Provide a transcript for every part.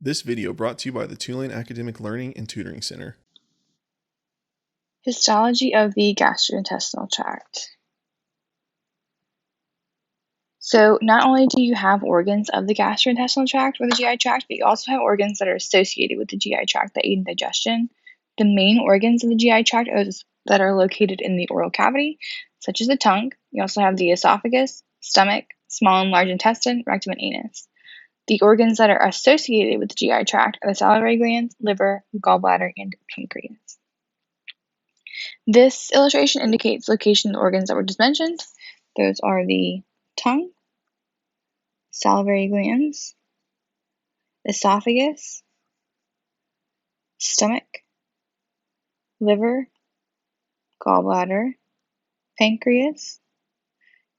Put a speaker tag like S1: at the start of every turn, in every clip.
S1: This video brought to you by the Tulane Academic Learning and Tutoring Center.
S2: Histology of the gastrointestinal tract. So not only do you have organs of the gastrointestinal tract or the GI tract, but you also have organs that are associated with the GI tract that aid in digestion. The main organs of the GI tract are that are located in the oral cavity, such as the tongue. You also have the esophagus, stomach, small and large intestine, rectum, and anus. The organs that are associated with the GI tract are the salivary glands, liver, gallbladder, and pancreas. This illustration indicates location of the organs that were just mentioned. Those are the tongue, salivary glands, esophagus, stomach, liver, gallbladder, pancreas,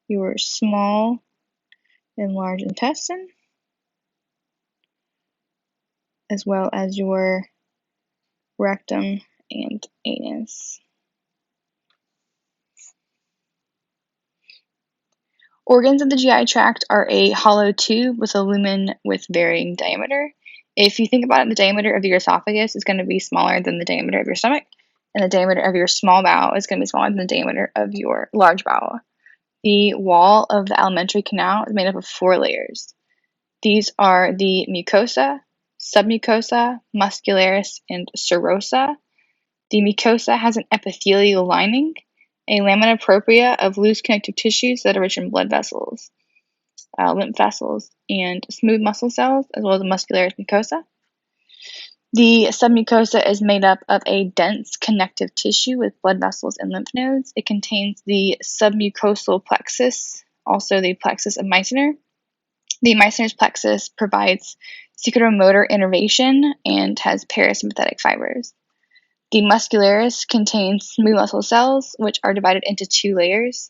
S2: your small and large intestine, as well as your rectum and anus. Organs of the GI tract are a hollow tube with a lumen with varying diameter. If you think about it, the diameter of your esophagus is going to be smaller than the diameter of your stomach, and the diameter of your small bowel is going to be smaller than the diameter of your large bowel. The wall of the alimentary canal is made up of 4 layers. These are the mucosa, submucosa, muscularis, and serosa. The mucosa has an epithelial lining, a lamina propria of loose connective tissues that are rich in blood vessels, lymph vessels, and smooth muscle cells, as well as the muscularis mucosa. The submucosa is made up of a dense connective tissue with blood vessels and lymph nodes. It contains the submucosal plexus, also the plexus of Meissner. The Meissner's plexus provides secretomotor innervation and has parasympathetic fibers. The muscularis contains smooth muscle cells, which are divided into 2 layers.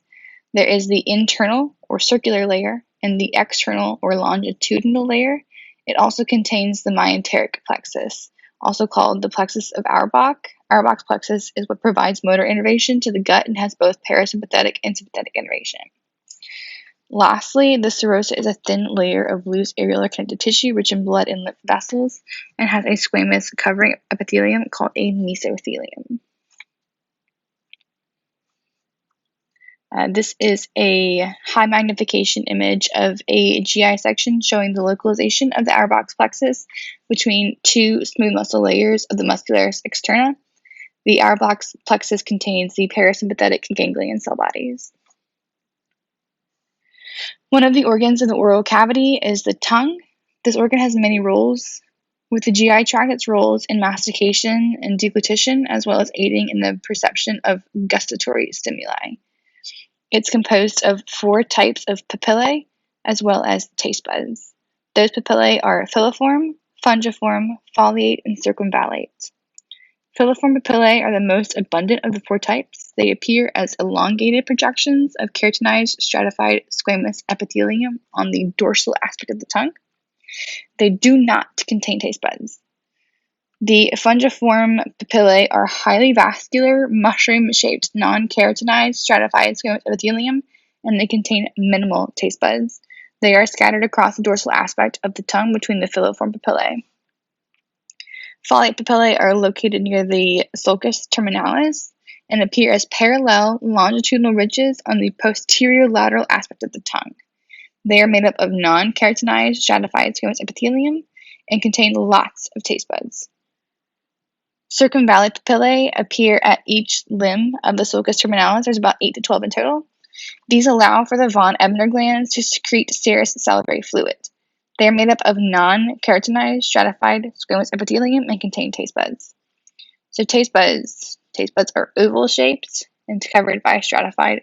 S2: There is the internal or circular layer and the external or longitudinal layer. It also contains the myenteric plexus, also called the plexus of Auerbach. Auerbach's plexus is what provides motor innervation to the gut and has both parasympathetic and sympathetic innervation. Lastly, the serosa is a thin layer of loose areolar connective tissue rich in blood and lymph vessels and has a squamous covering epithelium called a mesothelium. This is a high magnification image of a GI section showing the localization of the Auerbach's plexus between 2 smooth muscle layers of the muscularis externa. The Auerbach's plexus contains the parasympathetic ganglion cell bodies. One of the organs in the oral cavity is the tongue. This organ has many roles. With the GI tract, its roles in mastication and deglutition, as well as aiding in the perception of gustatory stimuli. It's composed of 4 types of papillae, as well as taste buds. Those papillae are filiform, fungiform, foliate, and circumvallate. Filiform papillae are the most abundant of the 4 types. They appear as elongated projections of keratinized stratified squamous epithelium on the dorsal aspect of the tongue. They do not contain taste buds. The fungiform papillae are highly vascular, mushroom-shaped, non-keratinized stratified squamous epithelium, and they contain minimal taste buds. They are scattered across the dorsal aspect of the tongue between the filiform papillae. Foliate papillae are located near the sulcus terminalis and appear as parallel longitudinal ridges on the posterior lateral aspect of the tongue. They are made up of non-keratinized stratified squamous epithelium and contain lots of taste buds. Circumvallate papillae appear at each limb of the sulcus terminalis. There's about 8 to 12 in total. These allow for the von Ebner glands to secrete serous salivary fluid. They are made up of non-keratinized stratified squamous epithelium and contain taste buds. So taste buds are oval shaped and covered by stratified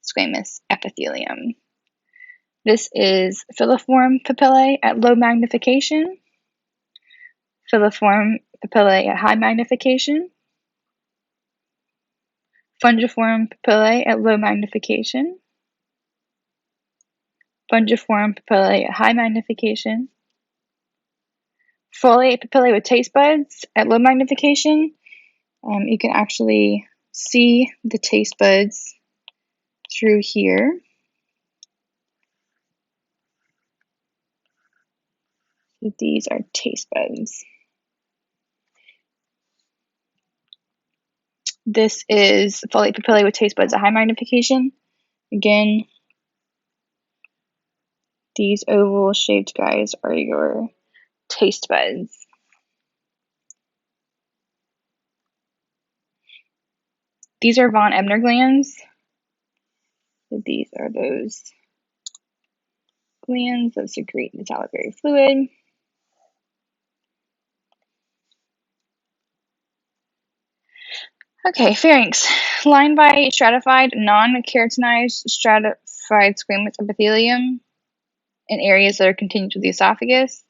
S2: squamous epithelium. This is filiform papillae at low magnification, filiform papillae at high magnification, fungiform papillae at low magnification, fungiform papillae at high magnification, foliate papillae with taste buds at low magnification. You can actually see the taste buds through here. So these are taste buds. This is folate papillae with taste buds at high magnification. Again, these oval shaped guys are your taste buds. These are von Ebner glands. So these are those glands that secrete the salivary fluid. Okay, pharynx. Lined by stratified, non-keratinized stratified squamous epithelium in areas that are continuous with the esophagus,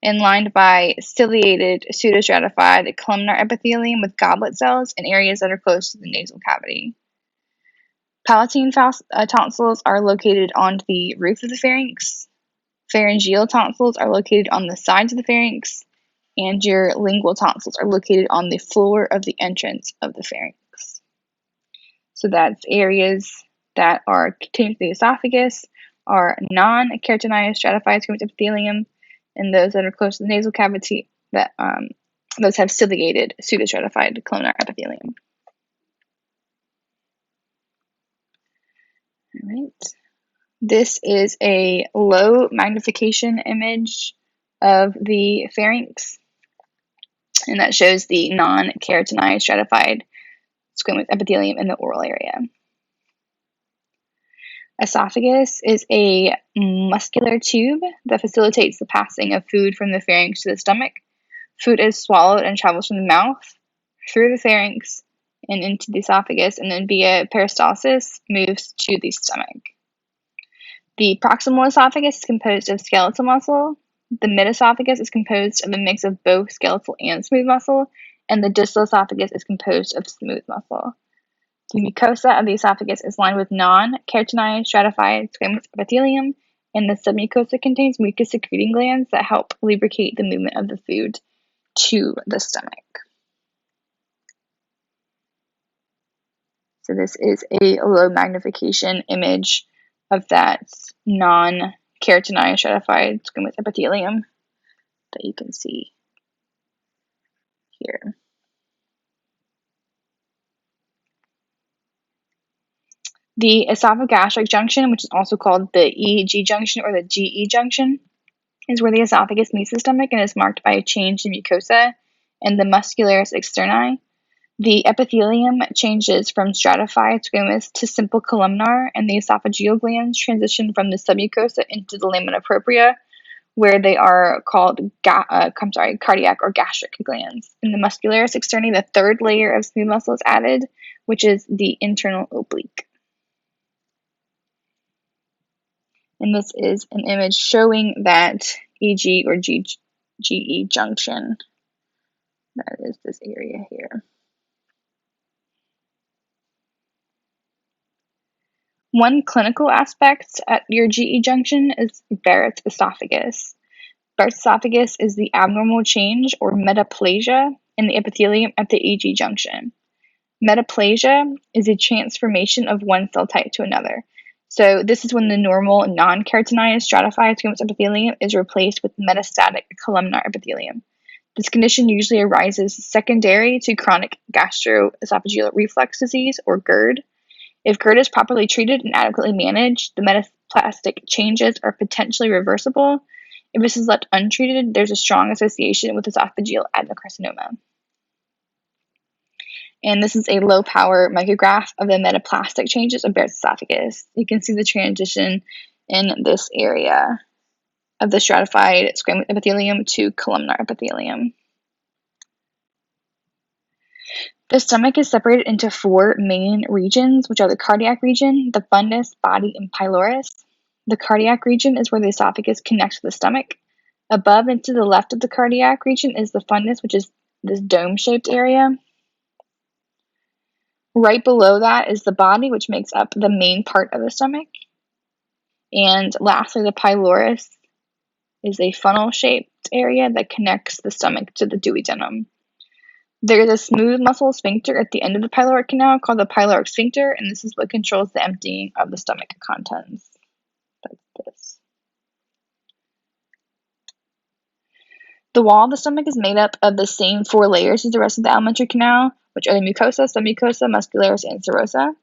S2: and lined by ciliated pseudostratified columnar epithelium with goblet cells in areas that are close to the nasal cavity. Palatine tonsils are located on the roof of the pharynx. Pharyngeal tonsils are located on the sides of the pharynx, and your lingual tonsils are located on the floor of the entrance of the pharynx. So that's areas that are continuous to the esophagus, are non-keratinized stratified squamous epithelium, and those that are close to the nasal cavity, that those have ciliated pseudostratified columnar epithelium. All right. This is a low magnification image of the pharynx, and that shows the non-keratinized stratified squamous epithelium in the oral area. Esophagus is a muscular tube that facilitates the passing of food from the pharynx to the stomach. Food is swallowed and travels from the mouth through the pharynx and into the esophagus, and then via peristalsis moves to the stomach. The proximal esophagus is composed of skeletal muscle. The mid-esophagus is composed of a mix of both skeletal and smooth muscle, and the distal esophagus is composed of smooth muscle. The mucosa of the esophagus is lined with non-keratinized stratified squamous epithelium, and the submucosa contains mucus-secreting glands that help lubricate the movement of the food to the stomach. So this is a low magnification image of that non-keratinized stratified squamous epithelium that you can see here. The esophagastric junction, which is also called the EG junction or the GE junction, is where the esophagus meets the stomach and is marked by a change in mucosa and the muscularis externi. The epithelium changes from stratified squamous to simple columnar, and the esophageal glands transition from the submucosa into the lamina propria, where they are called cardiac or gastric glands. In the muscularis externi, the third layer of smooth muscle is added, which is the internal oblique. And this is an image showing that EG or GE junction. That is this area here. One clinical aspect at your GE junction is Barrett's esophagus. Barrett's esophagus is the abnormal change or metaplasia in the epithelium at the EG junction. Metaplasia is a transformation of one cell type to another. So this is when the normal non-keratinized stratified squamous epithelium is replaced with metastatic columnar epithelium. This condition usually arises secondary to chronic gastroesophageal reflux disease, or GERD. If GERD is properly treated and adequately managed, the metaplastic changes are potentially reversible. If this is left untreated, there's a strong association with esophageal adenocarcinoma. And this is a low-power micrograph of the metaplastic changes of Barrett's esophagus. You can see the transition in this area of the stratified squamous epithelium to columnar epithelium. The stomach is separated into four main regions, which are the cardiac region, the fundus, body, and pylorus. The cardiac region is where the esophagus connects with the stomach. Above and to the left of the cardiac region is the fundus, which is this dome-shaped area. Right below that is the body, which makes up the main part of the stomach. And lastly, the pylorus is a funnel-shaped area that connects the stomach to the duodenum. There is a smooth muscle sphincter at the end of the pyloric canal called the pyloric sphincter, and this is what controls the emptying of the stomach contents. That's this. The wall of the stomach is made up of the same 4 layers as the rest of the alimentary canal, which are the mucosa, submucosa, muscularis, and serosa.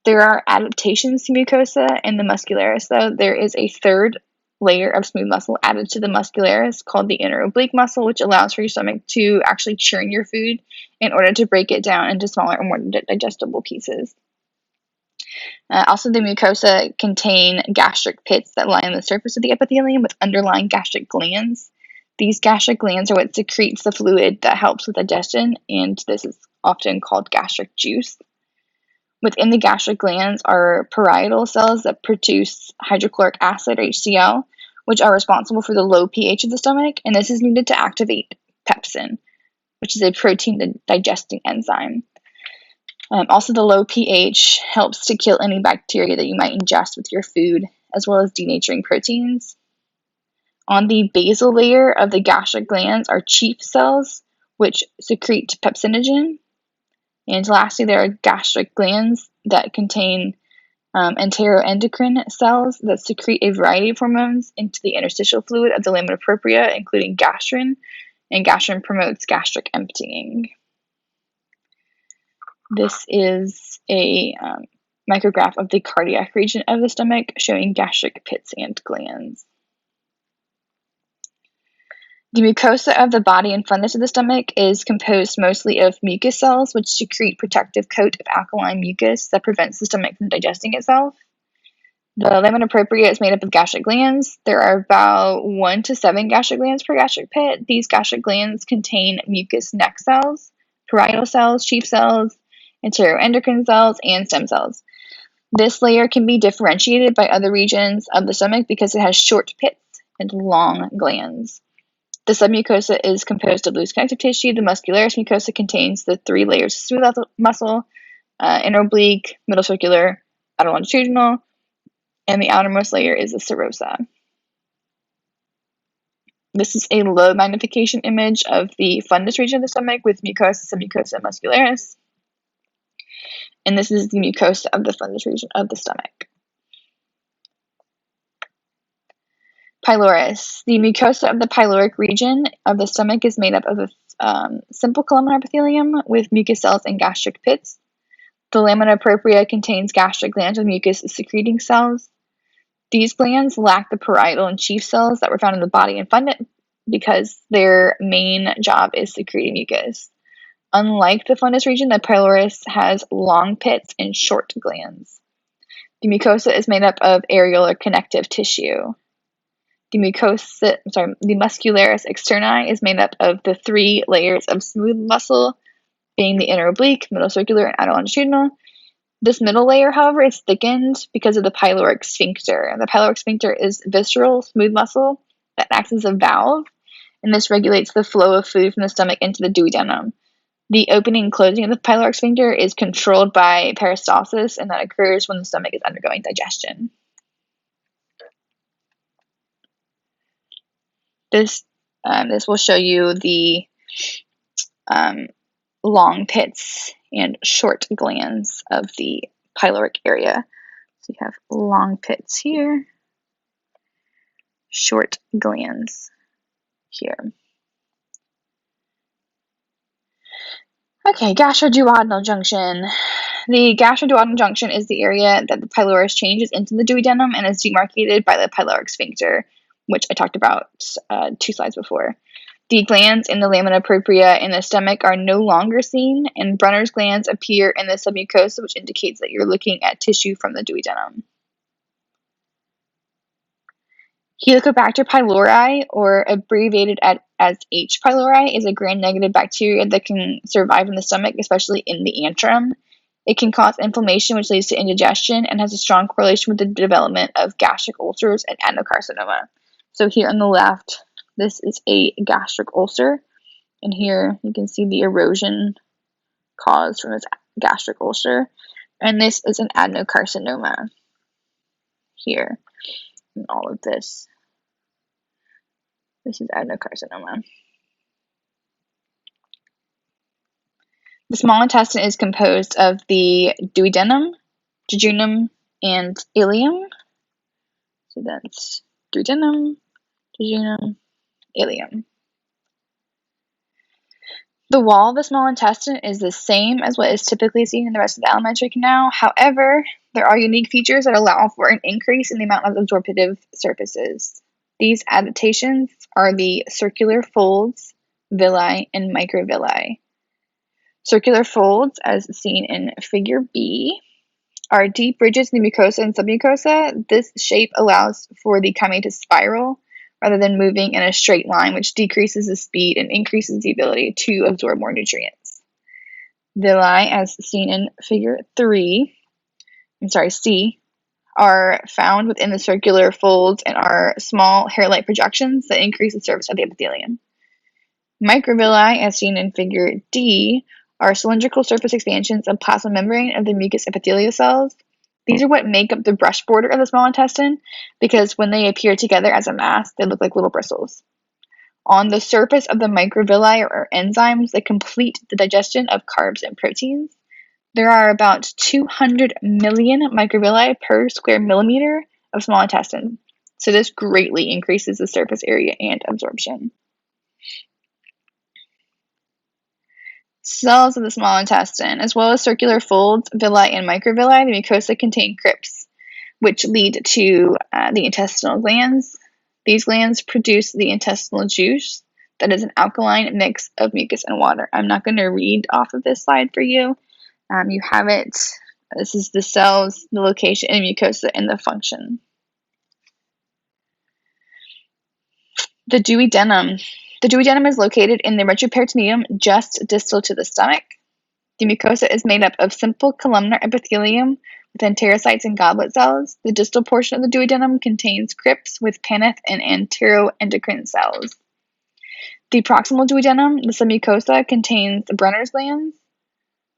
S2: There are adaptations to mucosa in the muscularis, though. There is a third layer of smooth muscle added to the muscularis called the inner oblique muscle, which allows for your stomach to actually churn your food in order to break it down into smaller and more digestible pieces. Also, the mucosa contain gastric pits that lie on the surface of the epithelium with underlying gastric glands. These gastric glands are what secretes the fluid that helps with digestion, and this is often called gastric juice. Within the gastric glands are parietal cells that produce hydrochloric acid, or HCl, which are responsible for the low pH of the stomach, and this is needed to activate pepsin, which is a protein digesting enzyme. Also, the low pH helps to kill any bacteria that you might ingest with your food, as well as denaturing proteins. On the basal layer of the gastric glands are chief cells, which secrete pepsinogen. And lastly, there are gastric glands that contain enteroendocrine cells that secrete a variety of hormones into the interstitial fluid of the lamina propria, including gastrin, and gastrin promotes gastric emptying. This is a micrograph of the cardiac region of the stomach showing gastric pits and glands. The mucosa of the body and fundus of the stomach is composed mostly of mucus cells, which secrete protective coat of alkaline mucus that prevents the stomach from digesting itself. The lamina propria is made up of gastric glands. There are about 1 to 7 gastric glands per gastric pit. These gastric glands contain mucus neck cells, parietal cells, chief cells, enteroendocrine cells, and stem cells. This layer can be differentiated by other regions of the stomach because it has short pits and long glands. The submucosa is composed of loose connective tissue. The muscularis mucosa contains the 3 layers of smooth muscle, inner oblique, middle circular, outer longitudinal, and the outermost layer is the serosa. This is a low magnification image of the fundus region of the stomach with mucosa, submucosa, muscularis. And this is the mucosa of the fundus region of the stomach. Pylorus. The mucosa of the pyloric region of the stomach is made up of a simple columnar epithelium with mucus cells and gastric pits. The lamina propria contains gastric glands with mucus secreting cells. These glands lack the parietal and chief cells that were found in the body and fundus because their main job is secreting mucus. Unlike the fundus region, the pylorus has long pits and short glands. The mucosa is made up of areolar connective tissue. The muscularis externi is made up of the 3 layers of smooth muscle, being the inner oblique, middle circular, and outer longitudinal. This middle layer, however, is thickened because of the pyloric sphincter. The pyloric sphincter is visceral smooth muscle that acts as a valve, and this regulates the flow of food from the stomach into the duodenum. The opening and closing of the pyloric sphincter is controlled by peristalsis, and that occurs when the stomach is undergoing digestion. This will show you the long pits and short glands of the pyloric area. So you have long pits here, short glands here. Okay, gastroduodenal junction. The gastroduodenal junction is the area that the pylorus changes into the duodenum and is demarcated by the pyloric sphincter, which I talked about 2 slides before. The glands in the lamina propria in the stomach are no longer seen, and Brunner's glands appear in the submucosa, which indicates that you're looking at tissue from the duodenum. Helicobacter pylori, or abbreviated as H. pylori, is a gram-negative bacteria that can survive in the stomach, especially in the antrum. It can cause inflammation, which leads to indigestion, and has a strong correlation with the development of gastric ulcers and adenocarcinoma. So here on the left, this is a gastric ulcer, and here you can see the erosion caused from this gastric ulcer, and this is an adenocarcinoma here. And all of this. This is adenocarcinoma. The small intestine is composed of the duodenum, jejunum, and ileum. So that's duodenum, jejunum, ileum. The wall of the small intestine is the same as what is typically seen in the rest of the alimentary canal. However, there are unique features that allow for an increase in the amount of absorptive surfaces. These adaptations are the circular folds, villi, and microvilli. Circular folds, as seen in figure B, are deep ridges in the mucosa and submucosa. This shape allows for the chyme to spiral rather than moving in a straight line, which decreases the speed and increases the ability to absorb more nutrients. Villi, as seen in figure C, are found within the circular folds and are small hair-like projections that increase the surface of the epithelium. Microvilli, as seen in figure D, are cylindrical surface expansions of plasma membrane of the mucous epithelial cells. These are what make up the brush border of the small intestine because when they appear together as a mass, they look like little bristles. On the surface of the microvilli are enzymes that complete the digestion of carbs and proteins. There are about 200 million microvilli per square millimeter of small intestine, so this greatly increases the surface area and absorption. Cells of the small intestine, as well as circular folds, villi, and microvilli, the mucosa contain crypts, which lead to the intestinal glands. These glands produce the intestinal juice that is an alkaline mix of mucus and water. I'm not going to read off of this slide for you. You have it. This is the cells, the location, and mucosa, and the function. The duodenum. The duodenum is located in the retroperitoneum just distal to the stomach. The mucosa is made up of simple columnar epithelium with enterocytes and goblet cells. The distal portion of the duodenum contains crypts with panneth and enteroendocrine cells. The proximal duodenum, the submucosa, contains the Brenner's glands.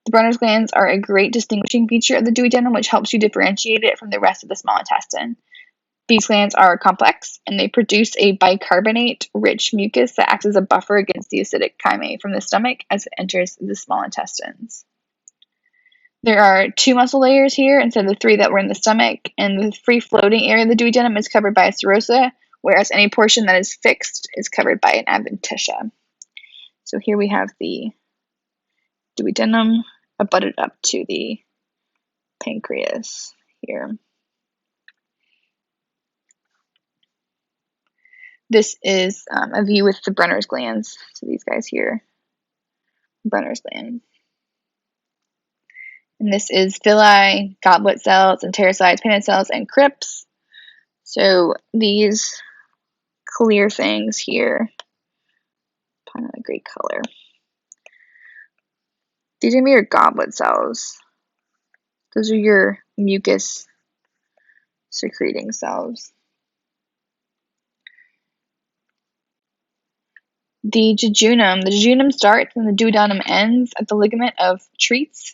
S2: The Brenner's glands are a great distinguishing feature of the duodenum, which helps you differentiate it from the rest of the small intestine. These glands are complex, and they produce a bicarbonate-rich mucus that acts as a buffer against the acidic chyme from the stomach as it enters the small intestines. There are 2 muscle layers here instead of the 3 that were in the stomach, and the free-floating area of the duodenum is covered by a serosa, whereas any portion that is fixed is covered by an adventitia. So here we have the duodenum abutted up to the pancreas here. This is a view with the Brenner's glands. So these guys here, Brenner's glands. And this is villi, goblet cells, enterocytes, panneth cells, and crypts. So these clear things here, kind of a great color. These are your goblet cells. Those are your mucus secreting cells. The jejunum starts and the duodenum ends at the ligament of Treitz,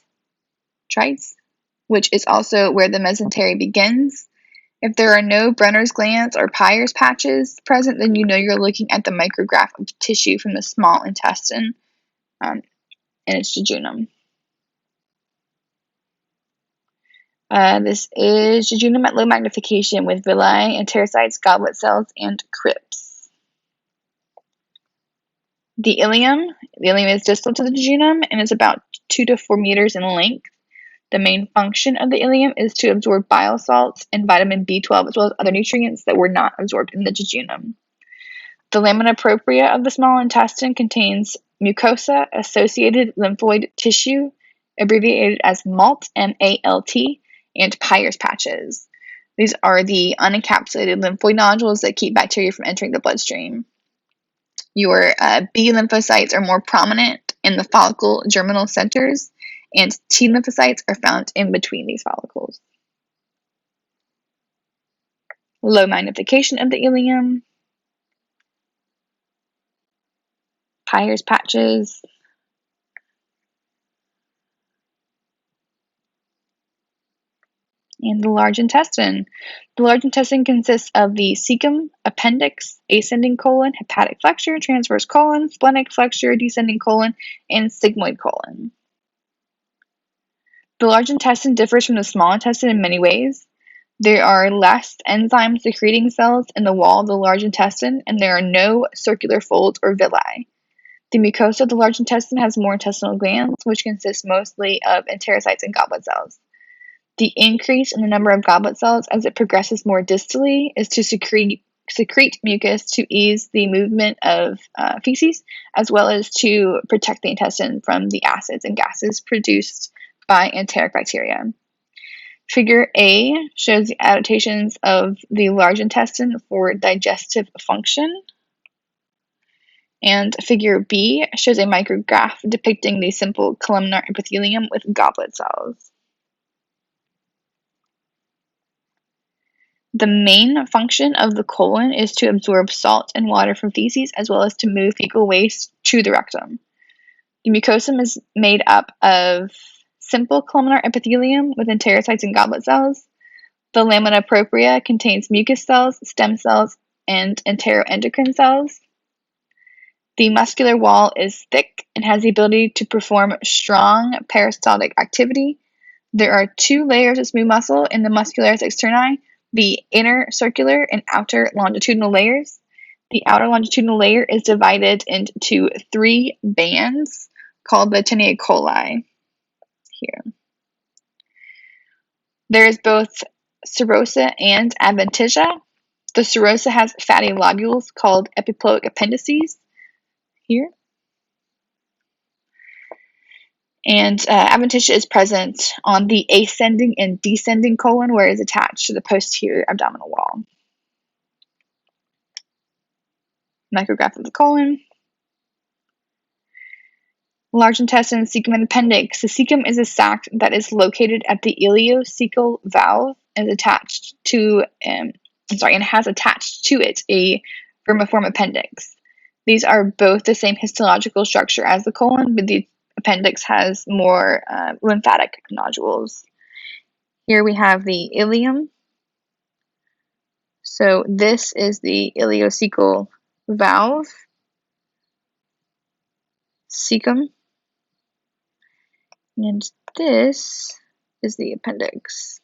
S2: which is also where the mesentery begins. If there are no Brenner's glands or Peyer's patches present, then you know you're looking at the micrograph of tissue from the small intestine and its jejunum. This is jejunum at low magnification with villi, enterocytes, goblet cells, and crypts. The ileum is distal to the jejunum and is about 2 to 4 meters in length. The main function of the ileum is to absorb bile salts and vitamin B12 as well as other nutrients that were not absorbed in the jejunum. The lamina propria of the small intestine contains mucosa associated lymphoid tissue, abbreviated as MALT, M-A-L-T, and Peyer's patches. These are the unencapsulated lymphoid nodules that keep bacteria from entering the bloodstream. Your B lymphocytes are more prominent in the follicle germinal centers, and T lymphocytes are found in between these follicles. Low magnification of the ileum, Peyer's patches, and the large intestine. The large intestine consists of the cecum, appendix, ascending colon, hepatic flexure, transverse colon, splenic flexure, descending colon, and sigmoid colon. The large intestine differs from the small intestine in many ways. There are less enzyme secreting cells in the wall of the large intestine, and there are no circular folds or villi. The mucosa of the large intestine has more intestinal glands, which consist mostly of enterocytes and goblet cells. The increase in the number of goblet cells as it progresses more distally is to secrete mucus to ease the movement of feces, as well as to protect the intestine from the acids and gases produced by enteric bacteria. Figure A shows the adaptations of the large intestine for digestive function. And figure B shows a micrograph depicting the simple columnar epithelium with goblet cells. The main function of the colon is to absorb salt and water from feces, as well as to move fecal waste to the rectum. The mucosum is made up of simple columnar epithelium with enterocytes and goblet cells. The lamina propria contains mucus cells, stem cells, and enteroendocrine cells. The muscular wall is thick and has the ability to perform strong peristaltic activity. There are 2 layers of smooth muscle in the muscularis externi, the inner circular and outer longitudinal layers. The outer longitudinal layer is divided into 3 bands called the tinea coli. Here. There is both serosa and adventitia. The serosa has fatty lobules called epiploic appendices. Here. And adventitia is present on the ascending and descending colon, where it is attached to the posterior abdominal wall. Micrograph of the colon. Large intestine, cecum, and appendix. The cecum is a sac that is located at the ileocecal valve and attached to, and has attached to it a vermiform appendix. These are both the same histological structure as the colon, but the appendix has more lymphatic nodules. Here we have the ileum. So this is the ileocecal valve, cecum, and this is the appendix.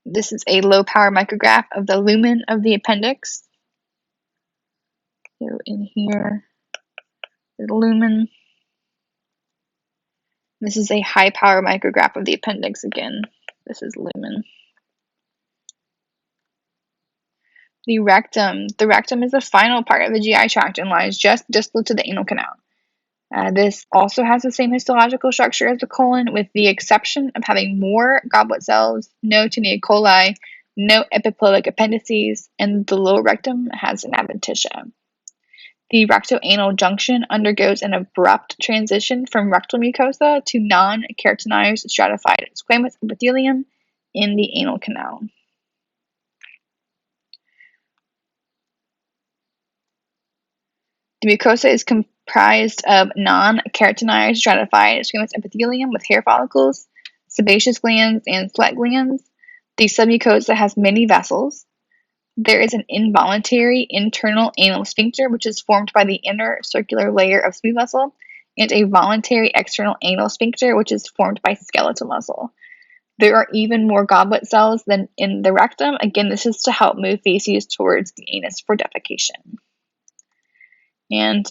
S2: This is a low power micrograph of the lumen of the appendix. So in here is the lumen. This is a high power micrograph of the appendix again. This is lumen. The rectum. The rectum is the final part of the GI tract and lies just distal to the anal canal. This also has the same histological structure as the colon, with the exception of having more goblet cells, no tinea coli, no epiploic appendices, and the lower rectum has an adventitia. The rectoanal junction undergoes an abrupt transition from rectal mucosa to non-keratinized stratified squamous epithelium in the anal canal. The mucosa is comprised of non-keratinized stratified squamous epithelium with hair follicles, sebaceous glands, and sweat glands. The submucosa has many vessels. There is an involuntary internal anal sphincter, which is formed by the inner circular layer of smooth muscle, and a voluntary external anal sphincter, which is formed by skeletal muscle. There are even more goblet cells than in the rectum. Again, this is to help move feces towards the anus for defecation. And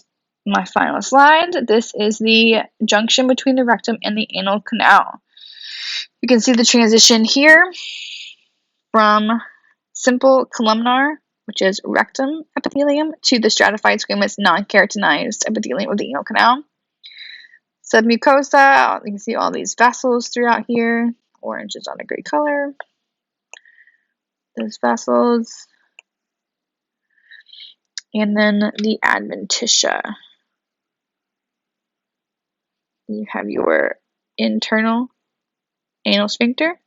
S2: my final slide, this is the junction between the rectum and the anal canal. You can see the transition here from simple columnar, which is rectum epithelium, to the stratified squamous non-keratinized epithelium of the anal canal. Submucosa, you can see all these vessels throughout here. Orange is not a great color. Those vessels. And then the adventitia. You have your internal anal sphincter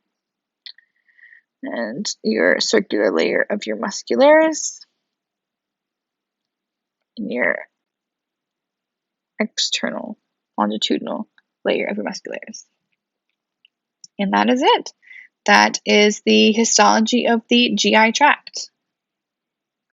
S2: and your circular layer of your muscularis and your external longitudinal layer of your muscularis. And that is it. That is the histology of the GI tract.